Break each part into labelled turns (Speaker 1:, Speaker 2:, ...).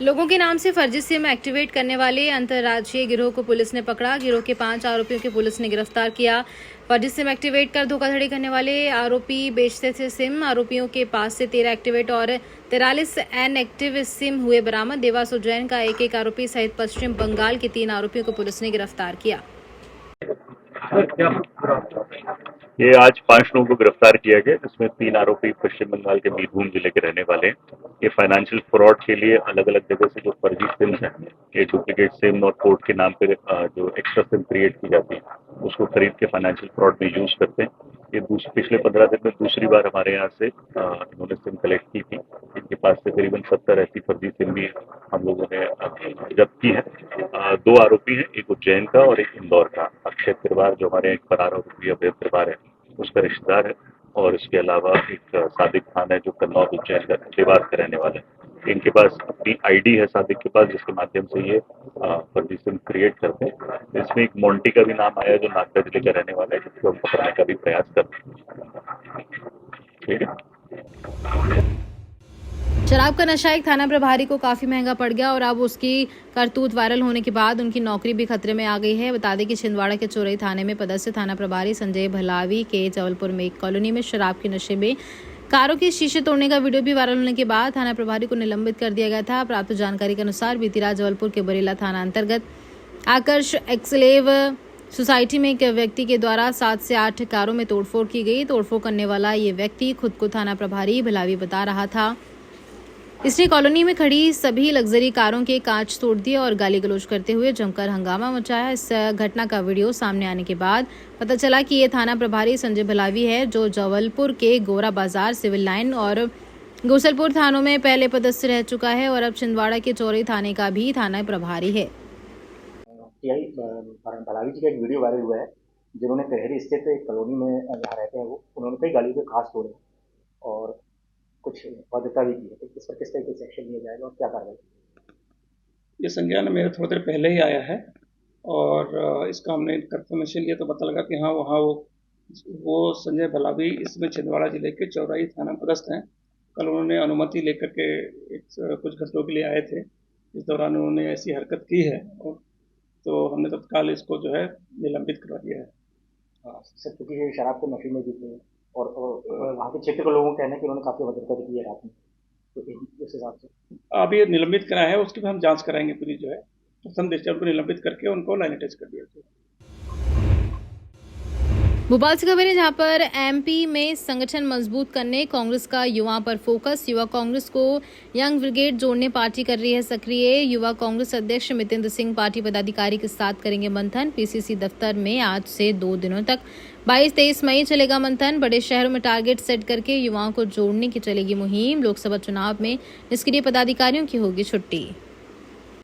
Speaker 1: लोगों के नाम से फर्जी सिम एक्टिवेट करने वाले अंतर्राज्यीय गिरोह को पुलिस ने पकड़ा। गिरोह के 5 आरोपियों को पुलिस ने गिरफ्तार किया। फर्जी सिम एक्टिवेट कर धोखाधड़ी करने वाले आरोपी बेचते थे सिम। आरोपियों के पास से 13 एक्टिवेट और 43 इनएक्टिव सिम हुए बरामद। देवास उज्जैन का एक आरोपी सहित पश्चिम बंगाल के 3 आरोपियों को पुलिस ने गिरफ्तार किया।
Speaker 2: ये आज 5 लोगों को गिरफ्तार किया गया, जिसमें 3 आरोपी पश्चिम बंगाल के बीरभूम जिले के रहने वाले हैं। ये फाइनेंशियल फ्रॉड के लिए अलग अलग जगह से जो फर्जी सिम्स हैं, ये डुप्लीकेट सिम और कोर्ट के नाम पे जो एक्स्ट्रा सिम क्रिएट की जाती है, उसको खरीद के फाइनेंशियल फ्रॉड में यूज करते हैं। ये पिछले 15 दिन में दूसरी बार हमारे यहाँ से इन्होंने सिम कलेक्ट की थी। इनके पास से करीबन 70 ऐसी फर्जी सिम भी हम लोगों ने जब्त की है। 2 आरोपी हैं, एक उज्जैन का और एक इंदौर का। अक्षय त्रिवार जो हमारे यहाँ एक फरार आरोपी अभय त्रिवार है, उसका रिश्तेदार है, और इसके अलावा एक सादिक खान है जो कन्नौज उज्जैन का देवास के रहने वाले हैं। इनके पास अपनी आईडी है सादिक के पास, जिसके माध्यम से ये फर्जी सिम क्रिएट करते हैं। इसमें एक मोंटी का भी नाम आया जो नागदा जिले का रहने वाला है, जिसको हम पकड़ने का भी प्रयास करते हैं। ठीक है।
Speaker 1: शराब का नशा एक थाना प्रभारी को काफी महंगा पड़ गया और अब उसकी करतूत वायरल होने के बाद उनकी नौकरी भी खतरे में आ गई है। बता दें कि छिंदवाड़ा के चौरई थाने में पदस्थ थाना प्रभारी संजय भलावी के जबलपुर में एक कॉलोनी में शराब के नशे में कारों के शीशे तोड़ने का वीडियो भी वायरल होने के बाद थाना प्रभारी को निलंबित कर दिया गया था। प्राप्त जानकारी के अनुसार बीती रात जबलपुर के बरेला थाना अंतर्गत आकर्ष एक्सलेव सोसाइटी में एक व्यक्ति के द्वारा 7 से 8 कारों में तोड़फोड़ की गई। तोड़फोड़ करने वाला ये व्यक्ति खुद को थाना प्रभारी भलावी बता रहा था। इसने कॉलोनी में खड़ी सभी लग्जरी कारों के कांच तोड़ दिए और गाली गलौज करते हुए जमकर हंगामा मचाया। इस घटना का वीडियो सामने आने के बाद पता चला कि ये थाना प्रभारी संजय भलावी है, जो जबलपुर के गोरा बाजार, सिविल लाइन और गोसलपुर थानों में पहले पदस्थ रह चुका है और अब छिंदवाड़ा के चौरई थाने का भी थाना प्रभारी है।
Speaker 3: भलावी जी का एक वीडियो वायरल हुआ है, जिन्होंने तेहरी स्थित एक कॉलोनी में जहाँ रहते हैं वो, उन्होंने कई गाड़ियों के खास तोड़े और कुछ बाध्यता भी की है। तो इस पर किस तरह के एक्शन लिया जाएगा और क्या कार्रवाई?
Speaker 4: ये संज्ञान मेरे थोड़ी देर पहले ही आया है और इसका हमने कंफर्मेशन लिया तो पता लगा कि हाँ वहाँ वो संजय भलावी इसमें छिंदवाड़ा जिले के चौराई थाना पदस्थ हैं। कल उन्होंने अनुमति लेकर के कुछ घटनाओं के लिए आए थे। इस दौरान उन्होंने ऐसी हरकत की है और तो हमने तत्काल इसको जो है निलंबित करवा दिया है।
Speaker 3: हाँ सर, क्योंकि शराब के नशे में भी थे और वहाँ के क्षेत्र के लोगों का कहना है कि उन्होंने काफ़ी भद्रता की है रात में, तो इस हिसाब से
Speaker 4: अभी निलंबित कराया है, उसकी भी हम जांच कराएंगे पूरी जो है। प्रथम दृष्टया उनको निलंबित करके उनको लाइन अटैच कर दिया था।
Speaker 1: भोपाल से खबर है, जहां पर एमपी में संगठन मजबूत करने कांग्रेस का युवा पर फोकस। युवा कांग्रेस को यंग ब्रिगेड जोड़ने पार्टी कर रही है सक्रिय। युवा कांग्रेस अध्यक्ष मितेंद्र सिंह पार्टी पदाधिकारी के साथ करेंगे मंथन। पीसीसी दफ्तर में आज से 2 दिनों तक 22-23 मई चलेगा मंथन। बड़े शहरों में टारगेट सेट करके युवाओं को जोड़ने की चलेगी मुहिम। लोकसभा चुनाव में निष्क्रिय पदाधिकारियों की होगी छुट्टी।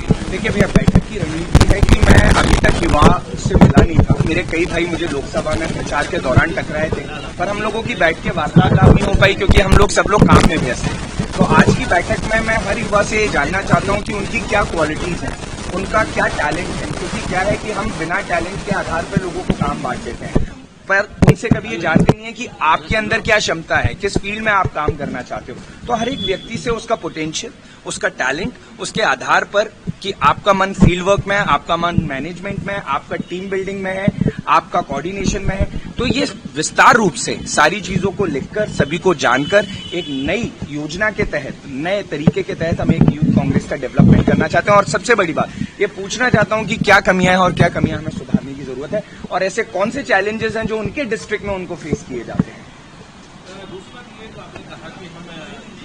Speaker 5: देखिए भैया, बैठक की रणनीति है कि मैं अभी तक युवा से मिला नहीं था। मेरे कई भाई मुझे लोकसभा में प्रचार के दौरान टकराए थे, पर हम लोगों की बैठ के वार्तालाप नहीं हो पाई क्योंकि हम लोग सब लोग काम में व्यस्त हैं। तो आज की बैठक में मैं हर युवा से जानना चाहता हूं कि उनकी क्या क्वालिटीज हैं, उनका क्या टैलेंट है। क्योंकि क्या है कि हम बिना टैलेंट के आधार पर लोगों को काम बांट देते हैं, पर उनसे कभी ये जानते नहीं है कि आपके अंदर क्या क्षमता है, किस फील्ड में आप काम करना चाहते हो। तो हर एक व्यक्ति से उसका पोटेंशियल, उसका टैलेंट, उसके आधार पर कि आपका मन फील्ड वर्क में है, आपका मन मैनेजमेंट में है, आपका टीम बिल्डिंग में है, आपका कोऑर्डिनेशन में है। तो ये विस्तार रूप से सारी चीजों को लिखकर, सभी को जानकर एक नई योजना के तहत, नए तरीके के तहत हम एक यूथ कांग्रेस का डेवलपमेंट करना चाहते हैं। और सबसे बड़ी बात ये पूछना चाहता हूं कि क्या कमियां हैं और क्या कमियां हमें सुधारने की जरूरत है और ऐसे कौन से चैलेंजेस हैं जो उनके डिस्ट्रिक्ट में उनको फेस किए जाते हैं।
Speaker 6: दूसरा ये तो आपने कहा कि हम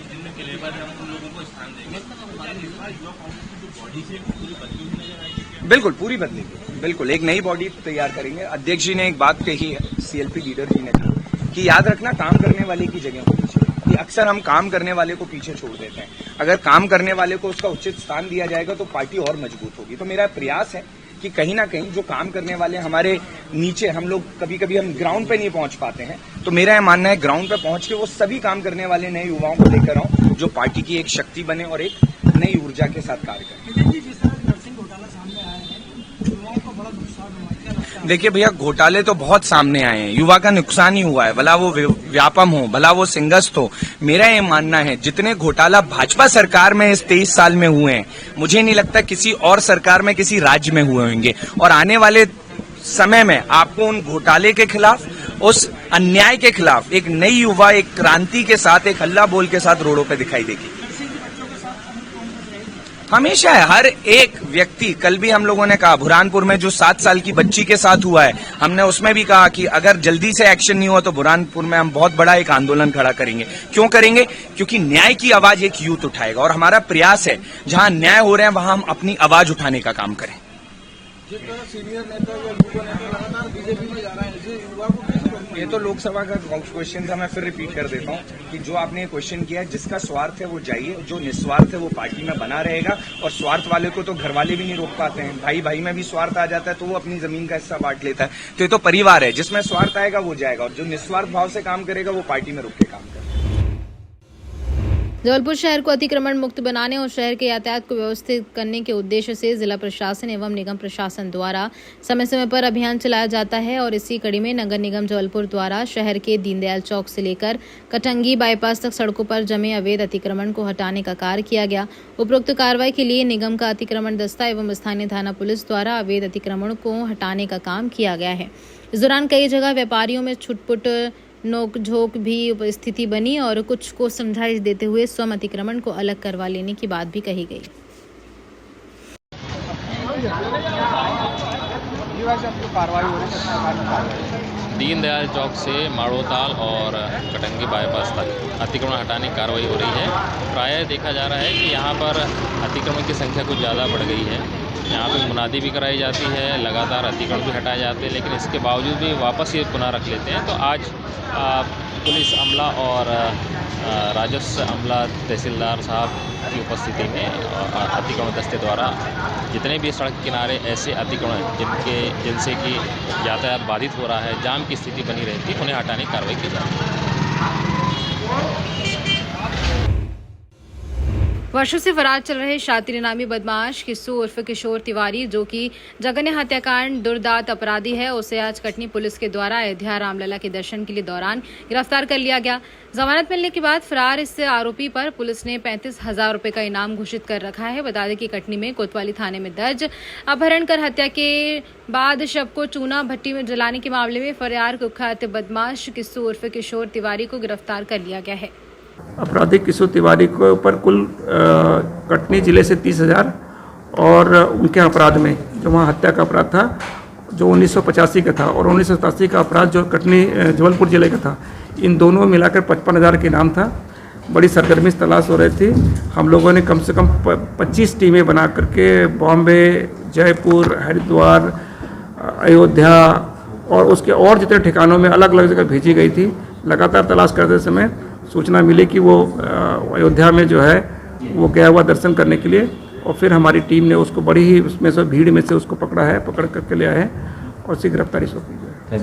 Speaker 6: जिनमें क्लेवर है हम उन लोगों को स्थान देंगे, हमारे युवा कांग्रेस की जो बॉडी है पूरी बदली हुई नजर आएगी।
Speaker 5: बिल्कुल पूरी बदलेगी, बिल्कुल एक नई बॉडी तैयार करेंगे। अध्यक्ष जी ने एक बात कही है, सीएलपी लीडर जी ने कहा कि याद रखना काम करने वाले की जगह होनी चाहिए। कि अक्सर हम काम करने वाले को पीछे छोड़ देते हैं, अगर काम करने वाले को उसका उचित स्थान दिया जाएगा तो पार्टी और मजबूत होगी। तो मेरा प्रयास है कि कहीं ना कहीं जो काम करने वाले हमारे नीचे, हम लोग कभी कभी हम ग्राउंड पे नहीं पहुंच पाते हैं, तो मेरा यह मानना है ग्राउंड पे पहुंच के वो सभी काम करने वाले नए युवाओं को लेकर आऊं जो पार्टी की एक शक्ति बने और एक नई ऊर्जा के साथ कार्य करें।
Speaker 7: जिस तरह नर्सिंग घोटाला सामने आया है, युवाओं को
Speaker 6: बड़ा नुकसान हुआ है, क्या लगता है?
Speaker 5: देखिए भैया, घोटाले तो बहुत सामने आए हैं, युवा का नुकसान ही हुआ है, भला वो व्यापम हो, भला वो सिंगस्त हो। मेरा ये मानना है जितने घोटाला भाजपा सरकार में इस 23 साल में हुए हैं, मुझे नहीं लगता किसी और सरकार में किसी राज्य में हुए होंगे। और आने वाले समय में आपको उन घोटाले के खिलाफ, उस अन्याय के खिलाफ एक नई युवा, एक क्रांति के साथ, एक हल्ला बोल के साथ रोडों पे दिखाई देगी। हमेशा है, हर एक व्यक्ति। कल भी हम लोगों ने कहा बुरहानपुर में जो 7 साल की बच्ची के साथ हुआ है, हमने उसमें भी कहा कि अगर जल्दी से एक्शन नहीं हुआ तो बुरहानपुर में हम बहुत बड़ा एक आंदोलन खड़ा करेंगे। क्यों करेंगे? क्योंकि न्याय की आवाज एक यूथ उठाएगा और हमारा प्रयास है जहां न्याय हो रहे हैं वहां हम अपनी आवाज उठाने का काम करें।
Speaker 6: जिस तरह सीनियर नेता या युवा नेता लगातार बीजेपी में जा रहा है, इसे युवा को कैसे रोकना?
Speaker 5: ये तो लोकसभा का क्वेश्चन था, मैं फिर रिपीट कर देता हूँ कि जो आपने ये क्वेश्चन किया है, जिसका स्वार्थ है वो जाइए, जो निस्वार्थ है वो पार्टी में बना रहेगा। और स्वार्थ वाले को तो घर वाले भी नहीं रोक पाते हैं। भाई भाई में भी स्वार्थ आ जाता है तो वो अपनी जमीन का हिस्सा बांट लेता है। तो ये तो परिवार है, जिसमें स्वार्थ आएगा वो जाएगा, और जो निस्वार्थ भाव से काम करेगा वो पार्टी में रुक के काम करेगा।
Speaker 1: जबलपुर शहर को अतिक्रमण मुक्त बनाने और शहर के यातायात को व्यवस्थित करने के उद्देश्य से जिला प्रशासन एवं निगम प्रशासन द्वारा समय समय पर अभियान चलाया जाता है। और इसी कड़ी में नगर निगम जबलपुर द्वारा शहर के दीनदयाल चौक से लेकर कटंगी बाईपास तक सड़कों पर जमे अवैध अतिक्रमण को हटाने का कार्य किया गया। उपरोक्त कार्रवाई के लिए निगम का अतिक्रमण दस्ता एवं स्थानीय थाना पुलिस द्वारा अवैध अतिक्रमण को हटाने का काम किया गया है। इस दौरान कई जगह व्यापारियों में छुटपुट नोकझोंक भी स्थिति बनी और कुछ को समझाइश देते हुए स्वयं अतिक्रमण को अलग करवा लेने की बात भी कही गई।
Speaker 7: दीनदयाल चौक से माड़ोताल और कटंगी बाईपास तक अतिक्रमण हटाने की कार्रवाई हो रही है। प्रायः देखा जा रहा है कि यहाँ पर अतिक्रमण की संख्या कुछ ज़्यादा बढ़ गई है। यहाँ पे मुनादी भी कराई जाती है, लगातार अतिक्रमण भी हटाए जाते हैं, लेकिन इसके बावजूद भी वापस ये पुनः रख लेते हैं। तो आज पुलिस अमला और राजस्व अमला तहसीलदार साहब की उपस्थिति में अतिक्रमण दस्ते द्वारा जितने भी सड़क किनारे ऐसे अतिक्रमण जिनसे कि यातायात बाधित हो रहा है, जाम की स्थिति बनी रहती है, उन्हें हटाने की कार्रवाई की जाती है।
Speaker 1: वर्षों से फरार चल रहे शातिर नामी बदमाश किस्सू उर्फ किशोर तिवारी, जो कि जघन्य हत्याकांड दुर्दांत अपराधी है, उसे आज कटनी पुलिस के द्वारा अयोध्या रामलला के दर्शन के लिए दौरान गिरफ्तार कर लिया गया। जमानत मिलने के बाद फरार इस आरोपी पर पुलिस ने 35,000 रुपए का इनाम घोषित कर रखा है। बता दें कि कटनी में कोतवाली थाने में दर्ज अपहरण कर हत्या के बाद शव को चूना भट्टी में जलाने के मामले में फरार कुख्यात बदमाश किस्सू उर्फ किशोर तिवारी को गिरफ्तार कर लिया गया है।
Speaker 8: अपराधी किशोर तिवारी के ऊपर कुल कटनी जिले से 30,000 और उनके अपराध में जो वहाँ हत्या का अपराध था जो 1985 का था और 1987 का अपराध जो कटनी जबलपुर जिले का था, इन दोनों में मिलाकर 55,000 के इनाम था। बड़ी सरगर्मी से तलाश हो रही थी। हम लोगों ने कम से कम 25 टीमें बना करके बॉम्बे, जयपुर, हरिद्वार, अयोध्या और उसके और जितने ठिकानों में अलग अलग जगह भेजी गई थी। लगातार तलाश करते समय सूचना मिली कि वो अयोध्या में जो है वो गया हुआ दर्शन करने के लिए, और फिर हमारी टीम ने उसको बड़ी ही उसमें से भीड़ में से उसको पकड़ा है, पकड़ करके ले आए हैं और उसकी गिरफ्तारी सौंपी है।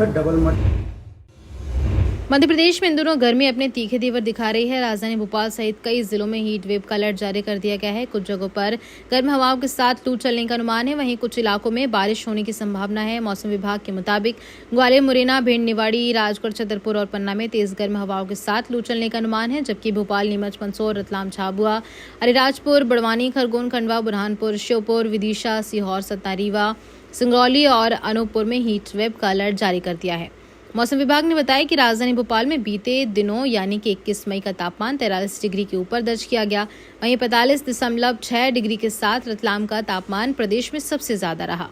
Speaker 1: मध्य प्रदेश में इन दिनों गर्मी अपने तीखे तेवर दिखा रही है। राजधानी भोपाल सहित कई जिलों में हीट वेव का अलर्ट जारी कर दिया गया है। कुछ जगहों पर गर्म हवाओं के साथ लू चलने का अनुमान है, वहीं कुछ इलाकों में बारिश होने की संभावना है। मौसम विभाग के मुताबिक ग्वालियर, मुरैना, भिंड, निवाड़ी, राजगढ़, छतरपुर और पन्ना में तेज गर्म हवाओं के साथ लू चलने का अनुमान है, जबकि भोपाल, नीमच, मंदसौर, रतलाम, झाबुआ, अलीराजपुर, बड़वानी, खरगोन, खंडवा, बुरहानपुर, श्योपुर, विदिशा, सीहोर, सतना, रीवा, सिंगरौली और अनूपपुर में हीट वेव का अलर्ट जारी कर दिया है। मौसम विभाग ने बताया कि राजधानी भोपाल में बीते दिनों यानी कि 21 मई का तापमान 43 डिग्री के ऊपर दर्ज किया गया। वहीं 45.6 डिग्री के साथ रतलाम का तापमान प्रदेश में सबसे ज्यादा रहा।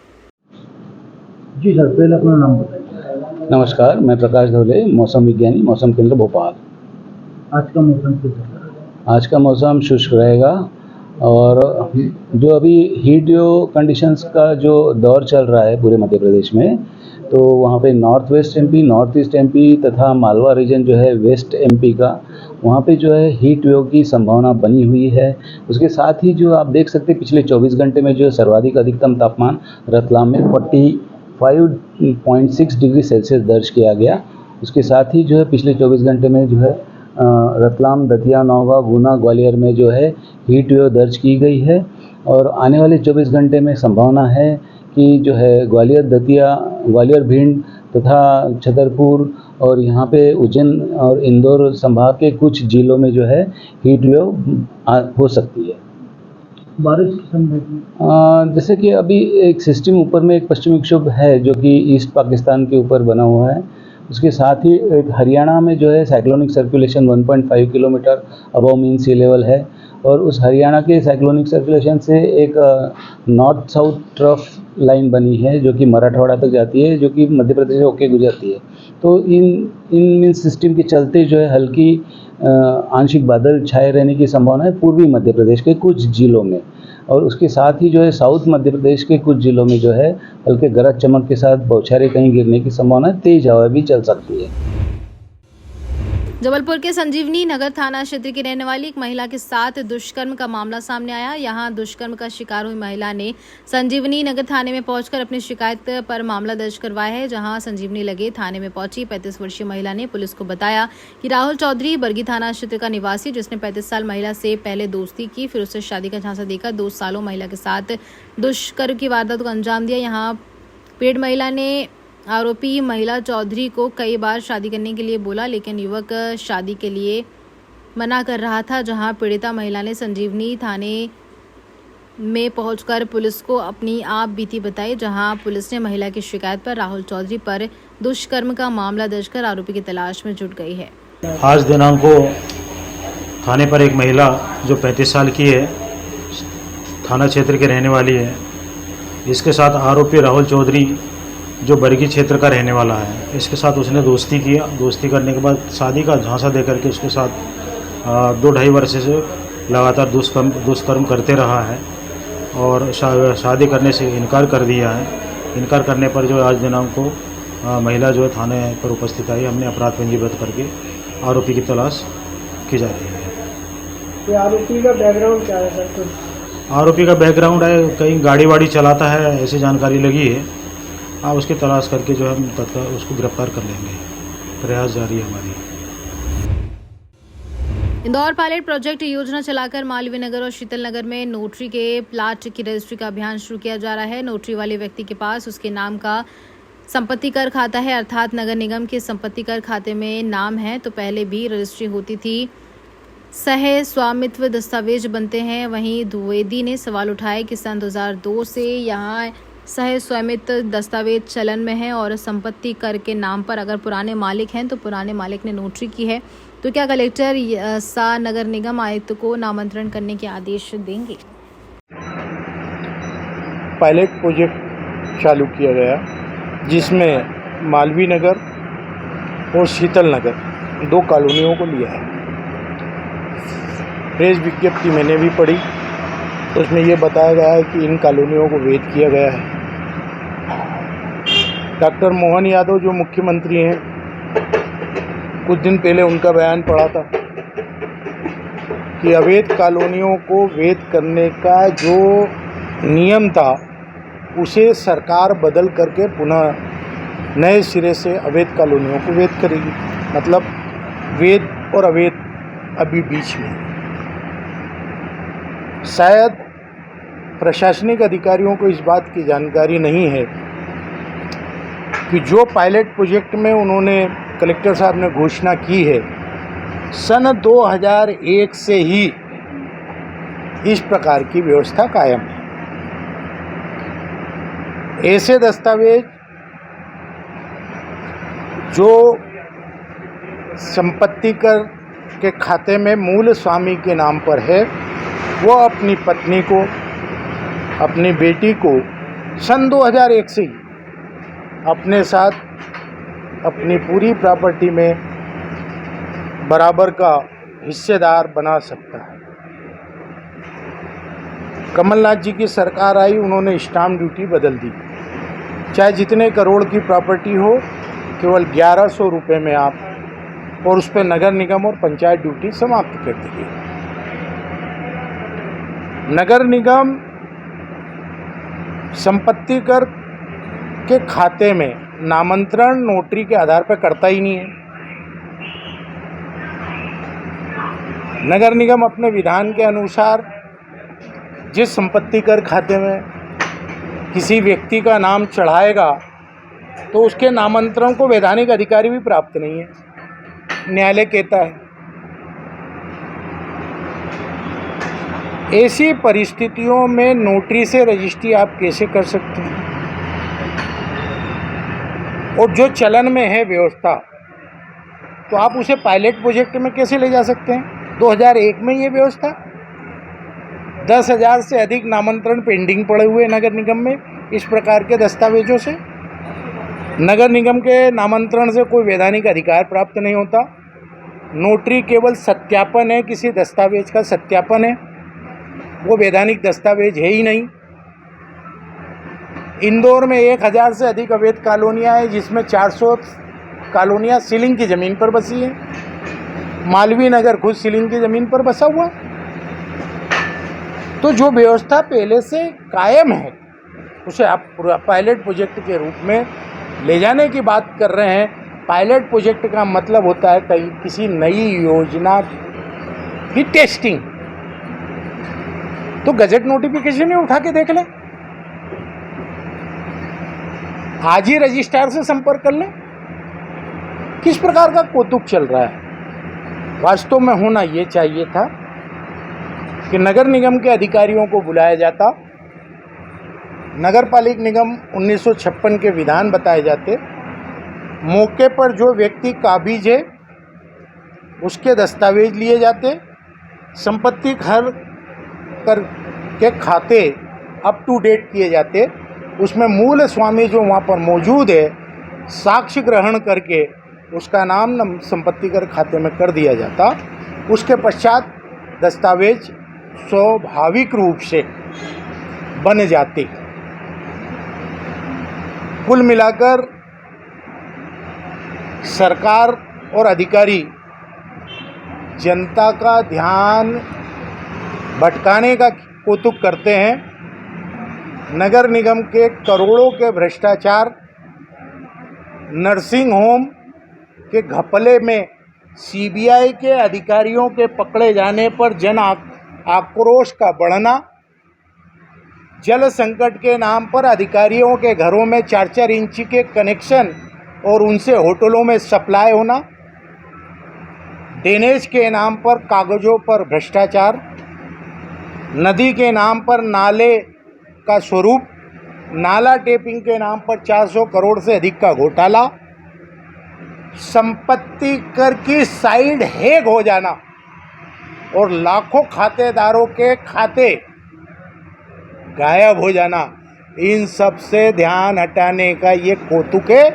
Speaker 9: जी सर, पहले अपना नाम बताइए।
Speaker 10: नमस्कार, मैं प्रकाश धोले, मौसम विज्ञानी, मौसम केंद्र भोपाल।
Speaker 9: आज का मौसम कैसा है?
Speaker 10: आज का मौसम शुष्क रहेगा और जो अभी हीट वेव कंडीशंस का जो दौर चल रहा है पूरे मध्य प्रदेश में, तो वहाँ पे north west MP, north east MP तथा मालवा रीजन जो है वेस्ट एमपी का, वहाँ पे जो है हीट वेव की संभावना बनी हुई है। उसके साथ ही जो आप देख सकते हैं पिछले 24 घंटे में जो सर्वाधिक अधिकतम तापमान रतलाम में 45.6 डिग्री सेल्सियस दर्ज किया गया। उसके साथ ही जो है पिछले 24 घंटे में जो है रतलाम, दतिया, नौगांव, गुना, ग्वालियर में जो है हीट वेव दर्ज की गई है। और आने वाले 24 घंटे में संभावना है कि जो है ग्वालियर दतिया, ग्वालियर भिंड तथा छतरपुर और यहाँ पे उज्जैन और इंदौर संभाग के कुछ जिलों में जो है हीट वेव हो सकती है।
Speaker 9: बारिश की संभावना
Speaker 10: जैसे कि अभी एक सिस्टम ऊपर में एक पश्चिमी विक्षोभ है जो कि ईस्ट पाकिस्तान के ऊपर बना हुआ है। उसके साथ ही एक हरियाणा में जो है cyclonic circulation 1.5 kilometre above mean sea level है और उस हरियाणा के साइक्लोनिक सर्कुलेशन से एक नॉर्थ साउथ ट्रफ लाइन बनी है जो कि मराठवाड़ा तक जाती है, जो कि मध्य प्रदेश से होके गुजरती है। तो इन मीन सिस्टम के चलते जो है हल्की आंशिक बादल छाए रहने की संभावना है पूर्वी मध्य प्रदेश के कुछ जिलों में, और उसके साथ ही जो है साउथ मध्य प्रदेश के कुछ जिलों में जो है हल्के गरज चमक के साथ बौछारें कहीं गिरने की संभावना है, तेज हवा भी चल सकती है।
Speaker 1: जबलपुर के संजीवनी नगर थाना क्षेत्र की रहने वाली एक महिला के साथ दुष्कर्म का मामला सामने आया। यहां दुष्कर्म का शिकार हुई महिला ने संजीवनी नगर थाने में पहुंचकर अपनी शिकायत पर मामला दर्ज करवाया है। जहां संजीवनी लगे थाने में पहुंची 35 वर्षीय महिला ने पुलिस को बताया कि राहुल चौधरी बरगी थाना क्षेत्र का निवासी, जिसने 35 साल महिला से पहले दोस्ती की, फिर उसे शादी का झांसा देकर 2 सालों महिला के साथ दुष्कर्म की वारदात को अंजाम दिया। यहाँ पीड़ित महिला ने आरोपी महिला चौधरी को कई बार शादी करने के लिए बोला, लेकिन युवक शादी के लिए मना कर रहा था। जहां पीड़िता महिला ने संजीवनी थाने में पहुंचकर पुलिस को अपनी आप बीती बताई, जहां पुलिस ने महिला की शिकायत पर राहुल चौधरी पर दुष्कर्म का मामला दर्ज कर आरोपी की तलाश में जुट गई है।
Speaker 9: आज दिनांक को थाने पर एक महिला जो 35 साल की है, थाना क्षेत्र के रहने वाली है, इसके साथ आरोपी राहुल चौधरी जो बरगी क्षेत्र का रहने वाला है, इसके साथ उसने दोस्ती किया। दोस्ती करने के बाद शादी का झांसा दे करके उसके साथ 2-2.5 वर्ष से लगातार दुष्कर्म करते रहा है और शादी करने से इनकार कर दिया है। इनकार करने पर जो आज दिनांक को महिला जो है थाने पर उपस्थित आई। हमने अपराध पंजीबद्ध करके आरोपी की तलाश की जा रही है।
Speaker 3: आरोपी का बैकग्राउंड क्या है सर?
Speaker 9: आरोपी का बैकग्राउंड है, कहीं गाड़ी वाड़ी चलाता है, ऐसी जानकारी लगी है। उसकी तलाश करके जो है हम तत्काल उसको गिरफ्तार कर लेंगे। प्रयास जारी है हमारी।
Speaker 1: इंदौर पायलट प्रोजेक्ट योजना चलाकर मालवीय नगर और शीतल नगर में नोटरी के प्लाट की रजिस्ट्री का अभियान शुरू किया जा रहा है। नोटरी वाले व्यक्ति के पास उसके नाम का संपत्ति कर खाता है, अर्थात नगर निगम के संपत्ति कर खाते में नाम है तो पहले भी रजिस्ट्री होती थी, सह स्वामित्व दस्तावेज बनते हैं। वहीं द्विवेदी ने सवाल उठाया कि सन 2002 से यहाँ सह स्वामित्व दस्तावेज चलन में है और संपत्ति कर के नाम पर अगर पुराने मालिक हैं तो पुराने मालिक ने नोटरी की है, तो क्या कलेक्टर सा नगर निगम आयुक्त को नामांतरण करने के आदेश देंगे?
Speaker 11: पायलट प्रोजेक्ट चालू किया गया जिसमें मालवीय नगर और शीतल नगर 2 कॉलोनियों को लिया है। प्रेस विज्ञप्ति मैंने भी पढ़ी, तो उसमें ये बताया गया है कि इन कॉलोनियों को वैध किया गया है। डॉक्टर मोहन यादव जो मुख्यमंत्री हैं, कुछ दिन पहले उनका बयान पढ़ा था कि अवैध कॉलोनियों को वैध करने का जो नियम था उसे सरकार बदल करके पुनः नए सिरे से अवैध कॉलोनियों को वैध करेगी। मतलब वैध और अवैध अभी बीच में। शायद प्रशासनिक अधिकारियों को इस बात की जानकारी नहीं है कि जो पायलट प्रोजेक्ट में उन्होंने कलेक्टर साहब ने घोषणा की है, सन 2001 से ही इस प्रकार की व्यवस्था कायम है। ऐसे दस्तावेज जो संपत्ति कर के खाते में मूल स्वामी के नाम पर है, वो अपनी पत्नी को, अपनी बेटी को सन 2001 से ही अपने साथ अपनी पूरी प्रॉपर्टी में बराबर का हिस्सेदार बना सकता है। कमलनाथ जी की सरकार आई, उन्होंने स्टाम्प ड्यूटी बदल दी। चाहे जितने करोड़ की प्रॉपर्टी हो, केवल 1100 रुपये में आप, और उस पर नगर निगम और पंचायत ड्यूटी समाप्त कर दी गई। नगर निगम संपत्ति कर के खाते में नामांतरण नोटरी के आधार पर करता ही नहीं है। नगर निगम अपने विधान के अनुसार जिस संपत्ति कर खाते में किसी व्यक्ति का नाम चढ़ाएगा तो उसके नामांतरण को वैधानिक अधिकारी भी प्राप्त नहीं है, न्यायालय कहता है। ऐसी परिस्थितियों में नोटरी से रजिस्ट्री आप कैसे कर सकते हैं? और जो चलन में है व्यवस्था, तो आप उसे पायलट प्रोजेक्ट में कैसे ले जा सकते हैं? 2001 में ये व्यवस्था 10,000 से अधिक नामांतरण पेंडिंग पड़े हुए नगर निगम में इस प्रकार के दस्तावेजों से। नगर निगम के नामांतरण से कोई वैधानिक अधिकार प्राप्त नहीं होता। नोटरी केवल सत्यापन है, किसी दस्तावेज का सत्यापन है, वो वैधानिक दस्तावेज है ही नहीं। इंदौर में 1,000 से अधिक अवैध कॉलोनियाँ हैं, जिसमें 400 कॉलोनियाँ सीलिंग की ज़मीन पर बसी हैं। मालवीय नगर खुद सीलिंग की ज़मीन पर बसा हुआ। तो जो व्यवस्था पहले से कायम है उसे आप पायलट प्रोजेक्ट के रूप में ले जाने की बात कर रहे हैं। पायलट प्रोजेक्ट का मतलब होता है कहीं किसी नई योजना की टेस्टिंग। तो गजट नोटिफिकेशन ही उठा के देख लें, आज ही रजिस्ट्रार से संपर्क कर लें। किस प्रकार का कौतुक चल रहा है? वास्तव में होना ये चाहिए था कि नगर निगम के अधिकारियों को बुलाया जाता, नगर पालिक निगम 1956 के विधान बताए जाते, मौके पर जो व्यक्ति काबिज है उसके दस्तावेज लिए जाते, संपत्ति कर के खाते अप टू डेट किए जाते, उसमें मूल स्वामी जो वहाँ पर मौजूद है साक्ष्य ग्रहण करके उसका नाम संपत्ति कर खाते में कर दिया जाता। उसके पश्चात दस्तावेज स्वाभाविक रूप से बन जाते। कुल मिलाकर सरकार और अधिकारी जनता का ध्यान भटकाने का कौतुक करते हैं। नगर निगम के करोड़ों के भ्रष्टाचार, नर्सिंग होम के घपले में सीबीआई के अधिकारियों के पकड़े जाने पर जन आक्रोश का बढ़ना, जल संकट के नाम पर अधिकारियों के घरों में 4-4 इंच के कनेक्शन और उनसे होटलों में सप्लाई होना, ड्रेनेज के नाम पर कागजों पर भ्रष्टाचार, नदी के नाम पर नाले का स्वरूप, नाला टेपिंग के नाम पर 400 करोड़ से अधिक का घोटाला, संपत्ति कर की साइड हैक हो जाना और लाखों खातेदारों के खाते गायब हो जाना, इन सब से ध्यान हटाने का ये कौतुक है।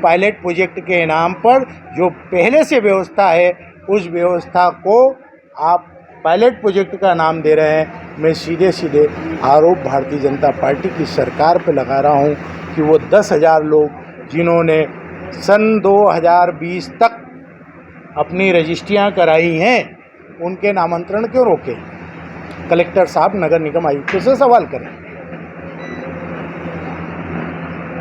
Speaker 11: पायलट प्रोजेक्ट के नाम पर जो पहले से व्यवस्था है उस व्यवस्था को आप पायलट प्रोजेक्ट का नाम दे रहे हैं। मैं सीधे सीधे आरोप भारतीय जनता पार्टी की सरकार पर लगा रहा हूं कि वो 10,000 लोग जिन्होंने सन 2020 तक अपनी रजिस्ट्रियां कराई हैं उनके नामांतरण क्यों रोके? कलेक्टर साहब नगर निगम आयुक्त से सवाल करें।